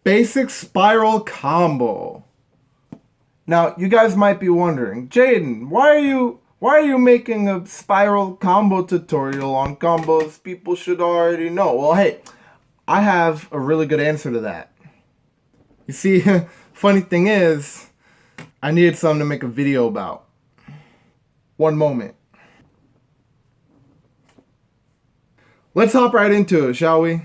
Basic Spiral combo. Now, you guys might be wondering, Jaden, why are you making a Spiral combo tutorial on combos people should already know? Well, hey, I have a really good answer to that. You see, funny thing is, I needed something to make a video about. One moment. Let's hop right into it, shall we?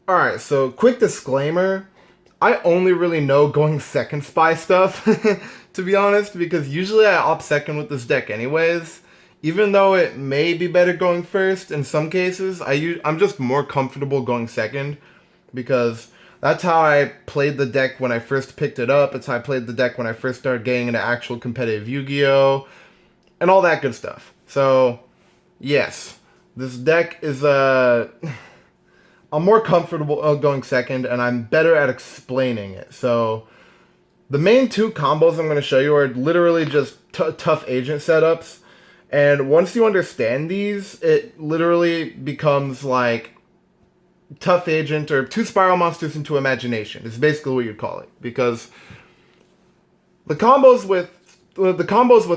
Alright, so quick disclaimer. I only really know going second spy stuff, to be honest, because usually I opt second with this deck anyways. Even though it may be better going first in some cases, I'm just more comfortable going second because that's how I played the deck when I first picked it up. It's how I played the deck when I first started getting into actual competitive Yu-Gi-Oh! And all that good stuff. So, yes, this deck is I'm more comfortable going second, and I'm better at explaining it. So, the main two combos I'm going to show you are literally just tough agent setups. And once you understand these, it literally becomes like tough agent or two spiral monsters into imagination. Is basically what you'd call it. Because the combos with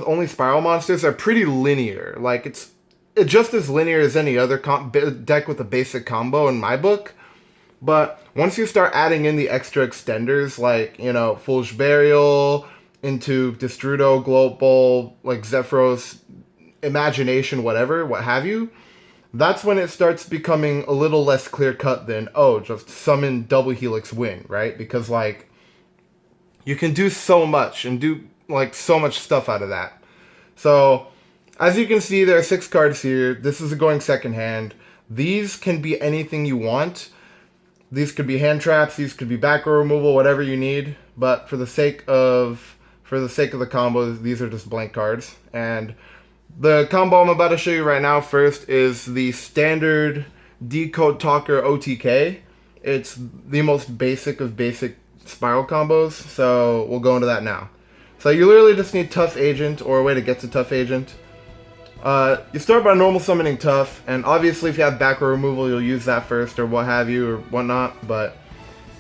only spiral monsters are pretty linear. Like it's just as linear as any other deck with a basic combo in my book. But once you start adding in the extra extenders, like, you know, Foolish Burial, into Destrudo, Global, like Zephyros, Imagination, whatever, what have you, that's when it starts becoming a little less clear-cut than, oh, just summon Double Helix win, right? Because, like, you can do so much and do, like, so much stuff out of that. So, as you can see, there are 6 cards here. This is a going second hand. These can be anything you want. These could be hand traps, these could be back row removal, whatever you need. But for the sake of the combo, these are just blank cards. And the combo I'm about to show you right now first is the standard Decode Talker OTK. It's the most basic of basic spiral combos, so we'll go into that now. So you literally just need Tough Agent, or a way to get to Tough Agent. You start by normal summoning Tough, and obviously if you have back row removal, you'll use that first, or what have you, or whatnot, but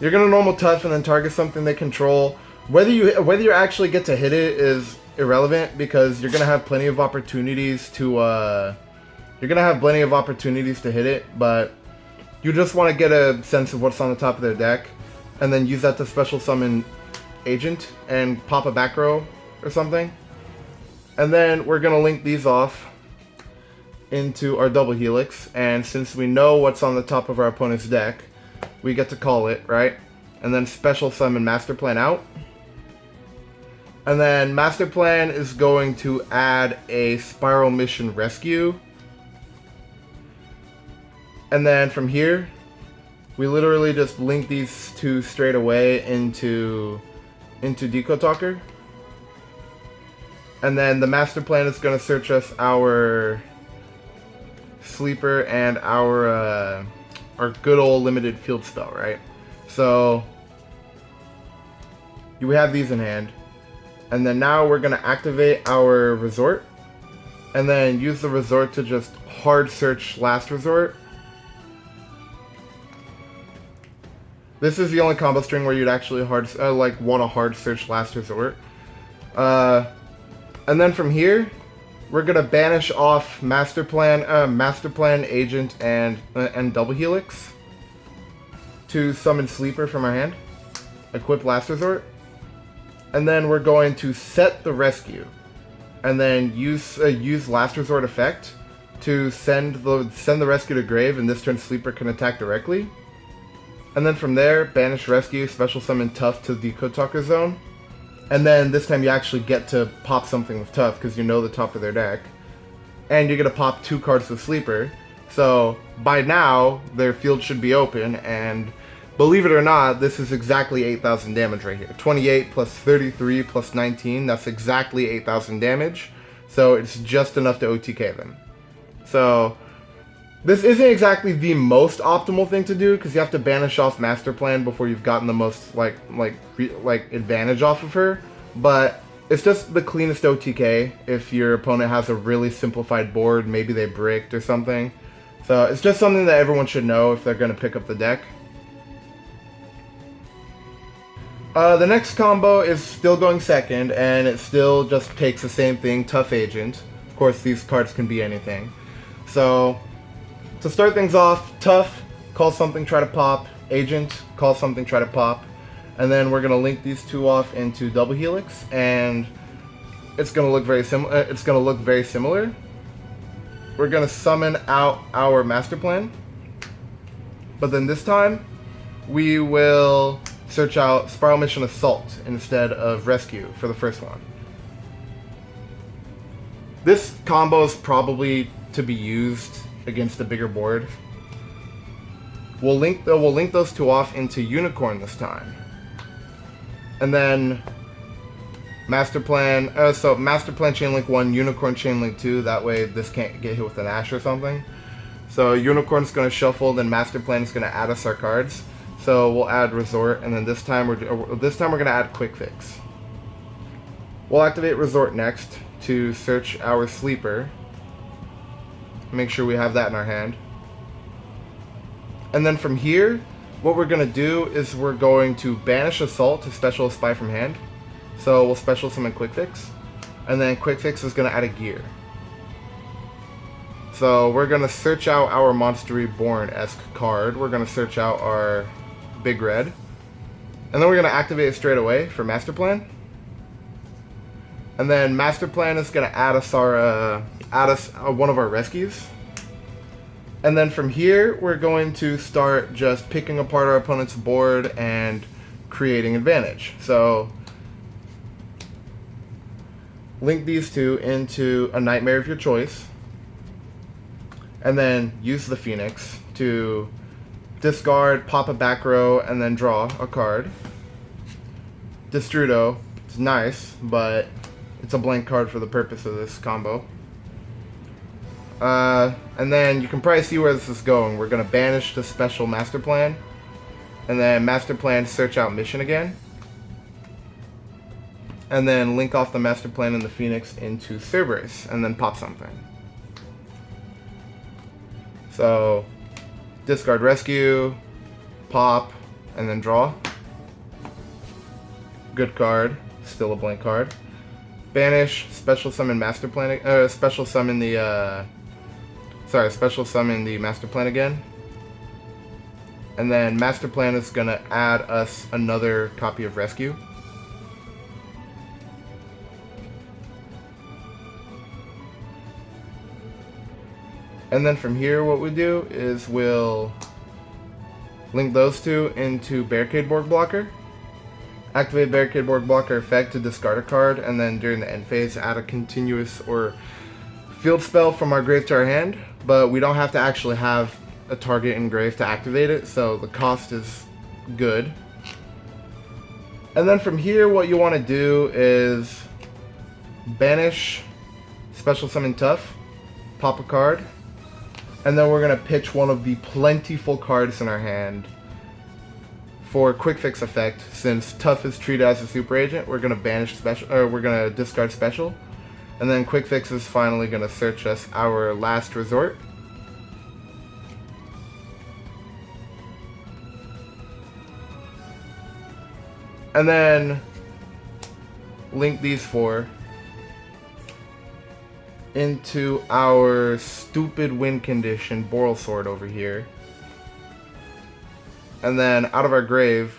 you're gonna normal Tough and then target something they control. Whether you actually get to hit it is irrelevant, because you're gonna have plenty of opportunities to hit it, but you just want to get a sense of what's on the top of their deck, and then use that to special summon Agent and pop a back row or something. And then we're gonna link these off into our Double Helix, and since we know what's on the top of our opponent's deck, we get to call it, right? And then special summon Master Plan out. And then Master Plan is going to add a Spiral Mission Rescue. And then from here, we literally just link these two straight away into Decode Talker. And then the Master Plan is going to search us our Sleeper and our good old limited field spell, right? So you have these in hand. And then now we're going to activate our Resort. And then use the Resort to just hard search Last Resort. This is the only combo string where you'd actually want to hard search Last Resort. And then from here, we're gonna banish off Master Plan, Agent, and Double Helix to summon Sleeper from our hand. Equip Last Resort, and then we're going to set the Rescue, and then use Last Resort effect to send the Rescue to grave, and this turn Sleeper can attack directly. And then from there, banish Rescue, special summon Tough to the Decode Talker zone. And then this time you actually get to pop something with Tough because you know the top of their deck. And you're going to pop 2 cards with Sleeper. So by now, their field should be open. And believe it or not, this is exactly 8,000 damage right here. 28 plus 33 plus 19, that's exactly 8,000 damage. So it's just enough to OTK them. So This isn't exactly the most optimal thing to do because you have to banish off Master Plan before you've gotten the most like advantage off of her. But it's just the cleanest OTK if your opponent has a really simplified board. Maybe they bricked or something. So it's just something that everyone should know if they're going to pick up the deck. The next combo is still going second, and it still just takes the same thing, Tough Agent. Of course, these cards can be anything. So, to start things off, Tough, call something, try to pop. Agent, call something, try to pop. And then we're going to link these two off into Double Helix, and it's going to look very similar. We're going to summon out our Master Plan. But then this time, we will search out Spyral Mission Assault instead of Rescue for the first one. This combo is probably to be used against a bigger board. We'll link those two off into Unicorn this time. And then Master Plan, so Master Plan Chainlink 1, Unicorn Chainlink 2, that way this can't get hit with an Ash or something. So Unicorn's going to shuffle, then Master Plan is going to add us our cards. So we'll add Resort, and then this time we're going to add Quick Fix. We'll activate Resort next to search our Sleeper. Make sure we have that in our hand. And then from here, what we're going to do is we're going to banish Assault to special Spy from hand. So we'll special summon Quick Fix. And then Quick Fix is going to add a Gear. So we're going to search out our Monster Reborn-esque card. We're going to search out our Big Red. And then we're going to activate it straight away for Master Plan. And then Master Plan is going to add us one of our rescues. And then from here, we're going to start just picking apart our opponent's board and creating advantage. So link these two into a Nightmare of your choice. And then use the Phoenix to discard, pop a back row, and then draw a card. Destrudo is nice, but it's a blank card for the purpose of this combo. And then you can probably see where this is going. We're going to banish the special Master Plan. And then Master Plan, search out Mission again. And then link off the Master Plan and the Phoenix into Cerberus. And then pop something. So, discard Rescue, pop, and then draw. Good card. Still a blank card. Banish, special summon Master Plan, special summon the Master Plan again. And then Master Plan is gonna add us another copy of Rescue. And then from here, what we do is we'll link those two into Barricade Board Blocker. Activate Barricade Board Blocker effect to discard a card, and then during the end phase, add a continuous or field spell from our grave to our hand. But we don't have to actually have a target in grave to activate it, so the cost is good. And then from here, what you want to do is banish Special Summon Tough, pop a card, and then we're going to pitch one of the plentiful cards in our hand for Quick Fix effect. Since Tough is treated as a super agent, we're going to banish special, or we're going to discard special, and then Quick Fix is finally going to search us our last resort. And then link these four into our stupid win condition Boral Sword over here. And then out of our grave,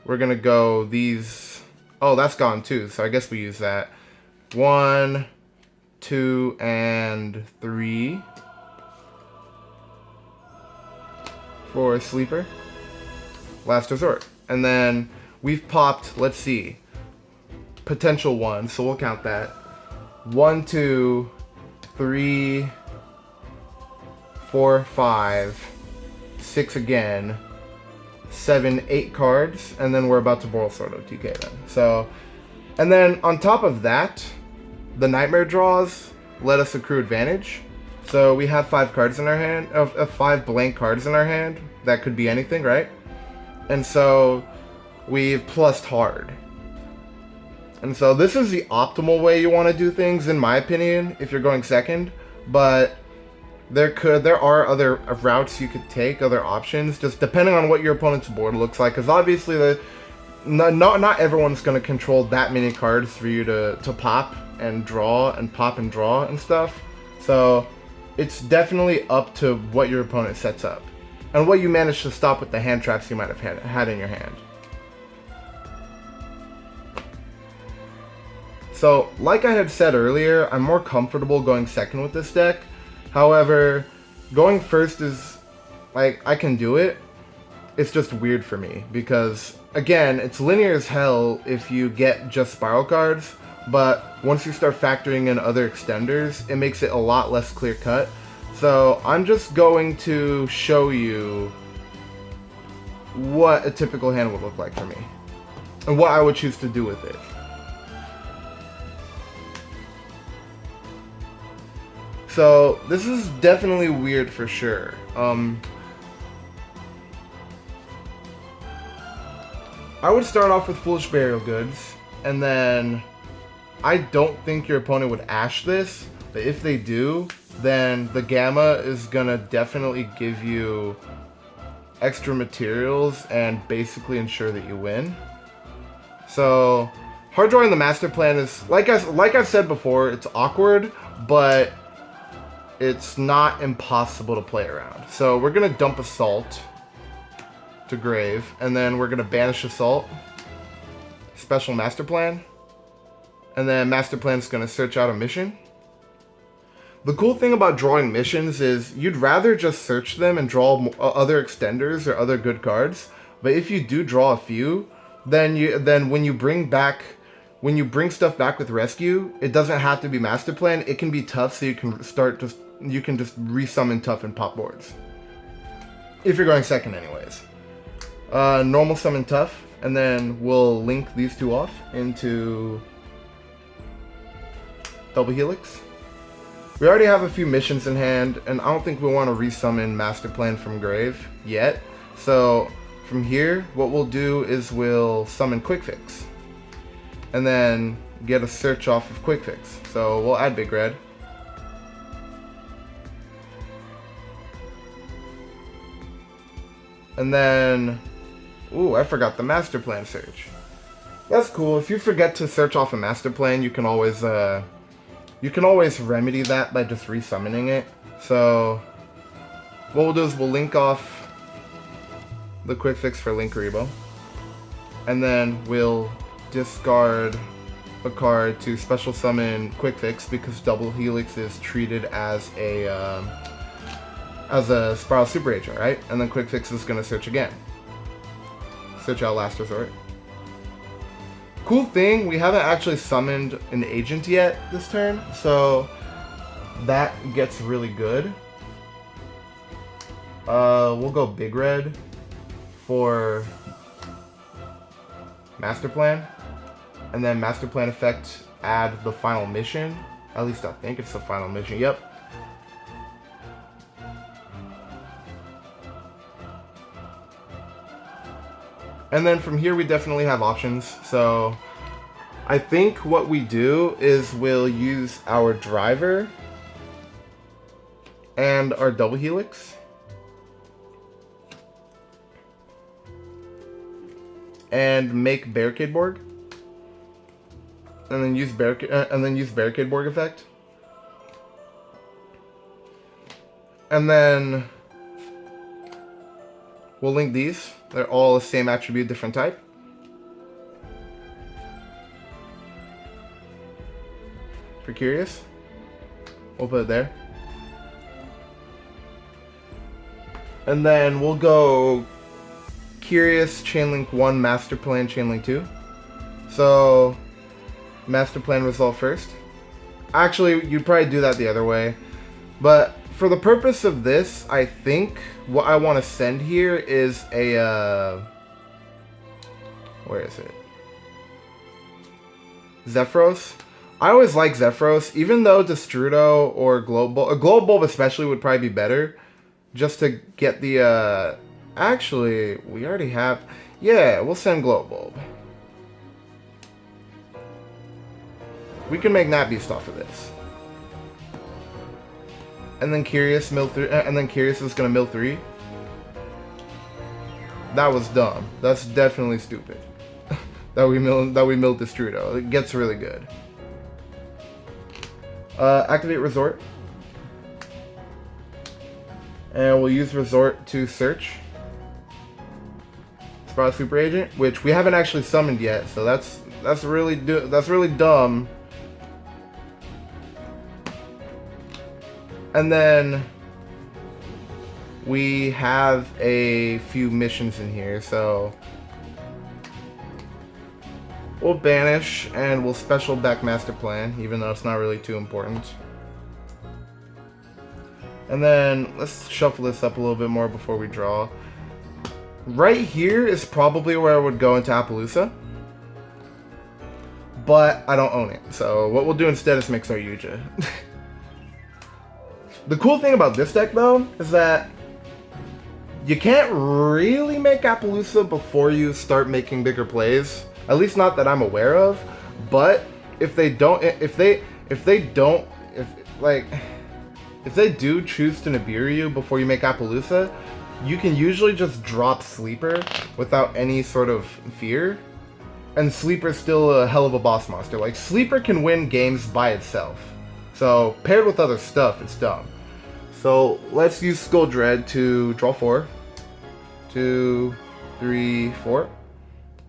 we're gonna go these. Oh, that's gone too, so I guess we use that. 1, 2, and 3 for Sleeper. Last resort. And then we've popped, let's see, potential 1, so we'll count that. 1, 2, 3, 4, 5, 6 again, 7, 8 cards, and then we're about to Boral Sword OTK then. So, and then on top of that, the Nightmare draws let us accrue advantage. So we have 5 cards in our hand, 5 blank cards in our hand. That could be anything, right? And so we've plussed hard. And so this is the optimal way you want to do things, in my opinion, if you're going second. But there are other routes you could take, other options, just depending on what your opponent's board looks like. Because obviously, not everyone's going to control that many cards for you to pop and draw and pop and draw and stuff. So it's definitely up to what your opponent sets up and what you manage to stop with the hand traps you might have had in your hand. So, like I had said earlier, I'm more comfortable going second with this deck. However, going first is, like, I can do it. It's just weird for me because, again, it's linear as hell if you get just Spyral cards, but once you start factoring in other extenders, it makes it a lot less clear-cut. So, I'm just going to show you what a typical hand would look like for me and what I would choose to do with it. So, this is definitely weird for sure. I would start off with Foolish Burial Goods, and then I don't think your opponent would ash this, but if they do, then the Gamma is gonna definitely give you extra materials and basically ensure that you win. So, hard drawing the master plan is, like I've said before, it's awkward, but it's not impossible to play around. So we're going to dump Assault to Grave, and then we're going to banish Assault, special Master Plan, and then Master Plan's going to search out a mission. The cool thing about drawing missions is you'd rather just search them and draw other extenders or other good cards, but if you do draw a few, then when you bring stuff back with Rescue, it doesn't have to be Master Plan. It can be tough, so you can just resummon tough and pop boards. If you're going second anyways. Normal summon tough, and then we'll link these two off into Double Helix. We already have a few missions in hand, and I don't think we want to resummon Master Plan from Grave yet. So from here, what we'll do is we'll summon Quick Fix. And then get a search off of Quick Fix. So we'll add Big Red. And then, ooh, I forgot the Master Plan search. That's cool. If you forget to search off a Master Plan, you can always remedy that by just resummoning it. So what we'll do is we'll link off the Quick Fix for Link Rebo. And then we'll discard a card to special summon Quick Fix because Double Helix is treated as a Spyral Super Agent, right? And then Quick Fix is going to search again. Search out Last Resort. Cool thing, we haven't actually summoned an agent yet this turn, so that gets really good. We'll go Big Red for Master Plan. And then Master Plan effect, add the final mission. At least I think it's the final mission. Yep. And then from here we definitely have options. So I think what we do is we'll use our driver and our Double Helix. And make Barricade Borg. And then use Barricade Borg effect. And then we'll link these. They're all the same attribute, different type. If you're curious, we'll put it there. And then we'll go Curious, Chainlink 1, Master Plan, Chainlink 2. So Master Plan result first. Actually, you'd probably do that the other way. But for the purpose of this, I think what I want to send here is a... where is it? Zephyros. I always like Zephyros, even though Destrudo or Globe Bulb especially would probably be better, just to get the, actually, we already have, yeah, we'll send Globe Bulb. We can make Nat Beast off of this. And then Curious mill 3, and then Curious is gonna mill 3. That was dumb. That's definitely stupid. that we milled Destrudo. It gets really good. Activate Resort. And we'll use Resort to search Spyral Super Agent, which we haven't actually summoned yet, so that's really dumb. And then we have a few missions in here, so we'll banish and we'll special back Master Plan, even though it's not really too important. And then let's shuffle this up a little bit more before we draw. Right here is probably where I would go into Appaloosa, but I don't own it. So what we'll do instead is make Saryuja. The cool thing about this deck, though, is that you can't really make Appaloosa before you start making bigger plays. At least not that I'm aware of. But if they do choose to Nibiru you before you make Appaloosa, you can usually just drop Sleeper without any sort of fear. And Sleeper's still a hell of a boss monster. Like, Sleeper can win games by itself. So, paired with other stuff, it's dumb. So, let's use Skull Dread to draw 4. 2, 3, 4.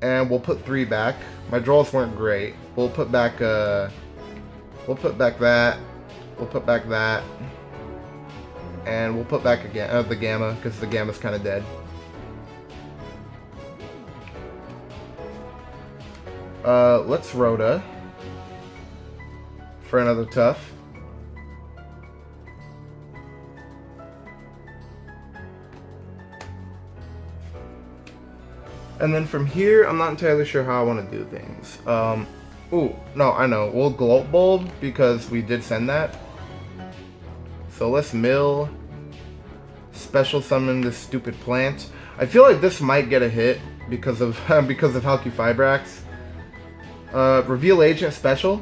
And we'll put 3 back. My draws weren't great. We'll put back that. We'll put back that. And we'll put back again the Gamma, because the Gamma's kind of dead. Let's Rhoda for another tough. And then from here, I'm not entirely sure how I want to do things. Ooh, no, I know. We'll Globe Bulb because we did send that. So let's mill. Special summon this stupid plant. I feel like this might get a hit because of Halky Fibrax. Reveal Agent special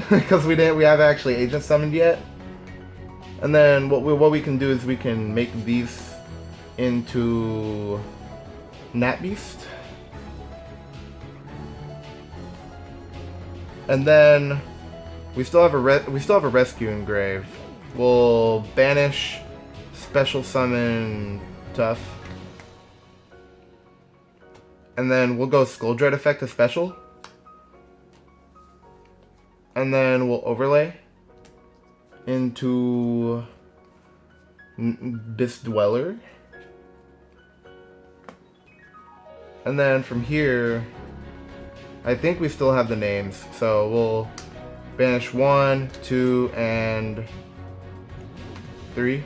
because we haven't actually Agent summoned yet. And then what we can do is we can make these into Nat Beast. And then we still have a rescue engrave. We'll banish, special summon Tough. And then we'll go Skull Dread effect to special. And then we'll overlay into Beast Dweller. And then from here, I think we still have the names. So we'll banish 1, 2, and 3.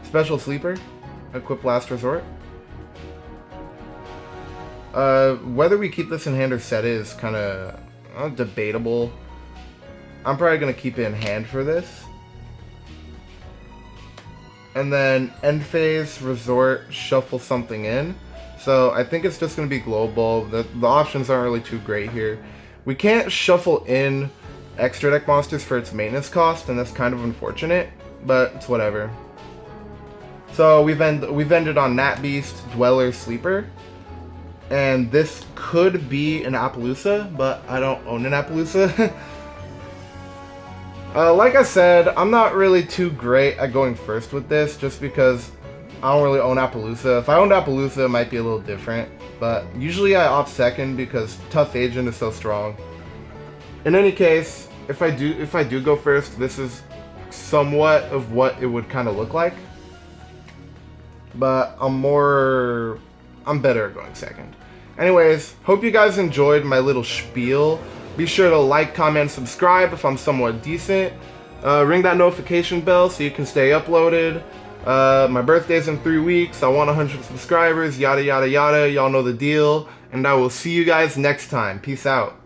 Special Sleeper. Equip Last Resort. Whether we keep this in hand or set it is kind of debatable. I'm probably going to keep it in hand for this. And then end phase, resort, shuffle something in. So I think it's just going to be Globe Bulb. The options aren't really too great here. We can't shuffle in extra deck monsters for its maintenance cost, and that's kind of unfortunate, but it's whatever. So we've ended on Nat Beast, Dweller, Sleeper. And this could be an Appaloosa, but I don't own an Appaloosa. Like I said, I'm not really too great at going first with this, just because I don't really own Appaloosa. If I owned Appaloosa, it might be a little different, but usually I opt second because Tough Agent is so strong. In any case, if I do go first, this is somewhat of what it would kind of look like. But I'm better at going second. Anyways, hope you guys enjoyed my little spiel. Be sure to like, comment, subscribe if I'm somewhat decent. Ring that notification bell so you can stay uploaded. My birthday's in 3 weeks. I want 100 subscribers. Yada, yada, yada. Y'all know the deal. And I will see you guys next time. Peace out.